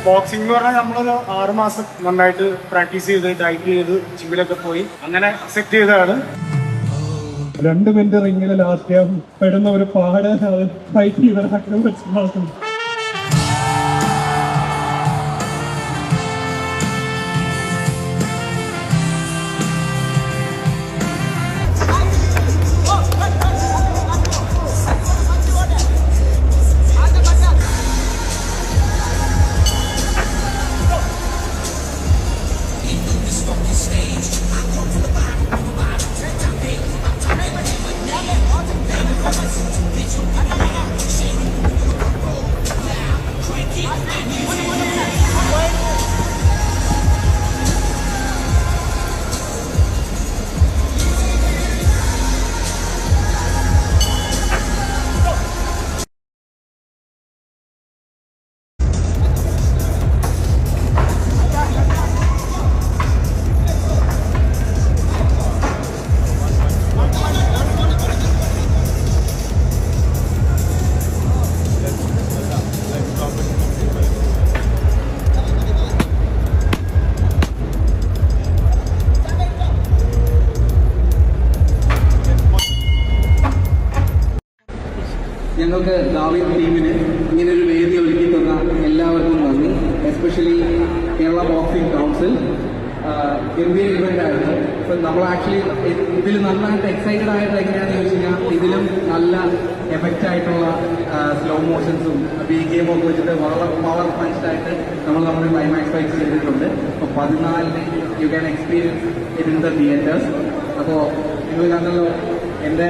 Boxing എന്ന് പറഞ്ഞാൽ നമ്മളൊരു 6 മാസം നന്നായിട്ട് പ്രാക്ടീസ് ചെയ്ത് ഡയറ്റ് ചെയ്ത് ജിമ്മിലൊക്കെ പോയി അങ്ങനെ സെറ്റ് ചെയ്തതാണ്. 2 മിനിറ്റ് റിങ്ങിൽ ലാസ്റ്റ് പെടുന്ന ഒരു പാട് ഫൈറ്റ് ചെയ്തതാക്കണം മനസ്സിലാക്കുന്നു. ഞങ്ങൾക്ക് ദാവീദ് ടീമിന് ഇങ്ങനൊരു വേദി ഒരുക്കി തന്ന എല്ലാവർക്കും നന്ദി. Especially Kerala boxing council. ഗംഭീര ഇവന്റ് ആയിരുന്നു. ഇപ്പം നമ്മൾ ആക്ച്വലി ഇതിൽ നന്നായിട്ട് എക്സൈറ്റഡ് ആയിട്ട് എങ്ങനെയാണെന്ന് ചോദിച്ചു കഴിഞ്ഞാൽ ഇതിലും നല്ല എഫക്റ്റ് ആയിട്ടുള്ള സ്ലോ മോഷൻസും BGM ഒക്കെ വെച്ചിട്ട് വളരെ പവർ പഞ്ച്ഡായിട്ട് നമ്മൾ നമ്മുടെ ക്ലൈമാക്സ് ഫൈറ്റ് ചെയ്തിട്ടുണ്ട്. അപ്പോൾ 14 you can experience in the theatres. അപ്പോൾ നിങ്ങൾ കണ്ടല്ലോ, എൻ്റെ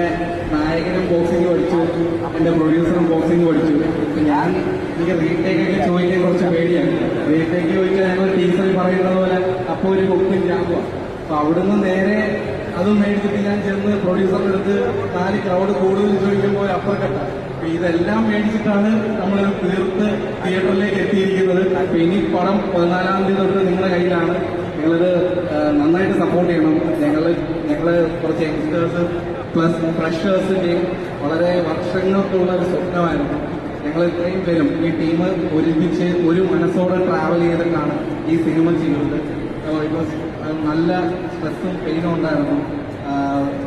നായകനും ബോക്സിംഗ് പഠിച്ചു, എൻ്റെ പ്രൊഡ്യൂസറും ബോക്സിംഗ് പഠിച്ചു. എനിക്ക് റീടേക്കൊക്കെ ചോദിക്കാൻ കുറച്ച് പേടിയാണ്. റീടേക്ക് ചോദിച്ചാൽ ഞങ്ങൾ ടീച്ചറിൽ പറയുന്നത് പോലെ അപ്പോൾ ഒരു കൊക്കും ജാമ്പുക. അപ്പോൾ അവിടുന്ന് നേരെ അതും മേടിച്ചിട്ട് ഞാൻ ചെന്ന് പ്രൊഡ്യൂസറിൻ്റെ അടുത്ത് 4 ക്രൗഡ് കൂടുതൽ ചോദിക്കുമ്പോൾ അപ്പുറക്കട്ട. അപ്പോൾ ഇതെല്ലാം മേടിച്ചിട്ടാണ് നമ്മൾ തീർത്ത് തിയേറ്ററിലേക്ക് എത്തിയിരിക്കുന്നത്. അപ്പോൾ ഇനി പടം 14-ാം തീയതി തൊട്ട് നിങ്ങളുടെ കയ്യിലാണ്. നിങ്ങളിത് നന്നായിട്ട് സപ്പോർട്ട് ചെയ്യണം. ഞങ്ങൾ കുറച്ച് യങ്സ്റ്റേഴ്സ് പ്ലസ് ഫ്രഷേഴ്സിൻ്റെയും വളരെ വർഷങ്ങൾക്കുള്ള ഒരു സ്വപ്നമായിരുന്നു. ഞങ്ങൾ ഇത്രയും പേരും ഈ ടീം ഒരുമിച്ച് ഒരു മനസ്സോടെ ട്രാവൽ ചെയ്തിട്ടാണ് ഈ സിനിമ ചെയ്യുന്നത്. നല്ല സ്ട്രെസ്സും പെയിനും ഉണ്ടായിരുന്നു.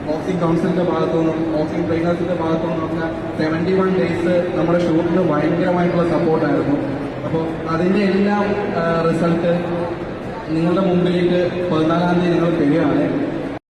ബോക്സിംഗ് കൗൺസിലിന്റെ ഭാഗത്തുനിന്നും ബോക്സിംഗ് ട്രെയിനേഴ്സിന്റെ ഭാഗത്തുനിന്നും ഒക്കെ 71 ഡേയ്സ് നമ്മുടെ ഷൂട്ടിന് ഭയങ്കരമായിട്ടുള്ള സപ്പോർട്ടായിരുന്നു. അപ്പോൾ അതിൻ്റെ എല്ലാം റിസൾട്ട് നിങ്ങളുടെ മുമ്പിലേക്ക് 14-ാം തീയതി നിങ്ങൾ തരികയാണ്.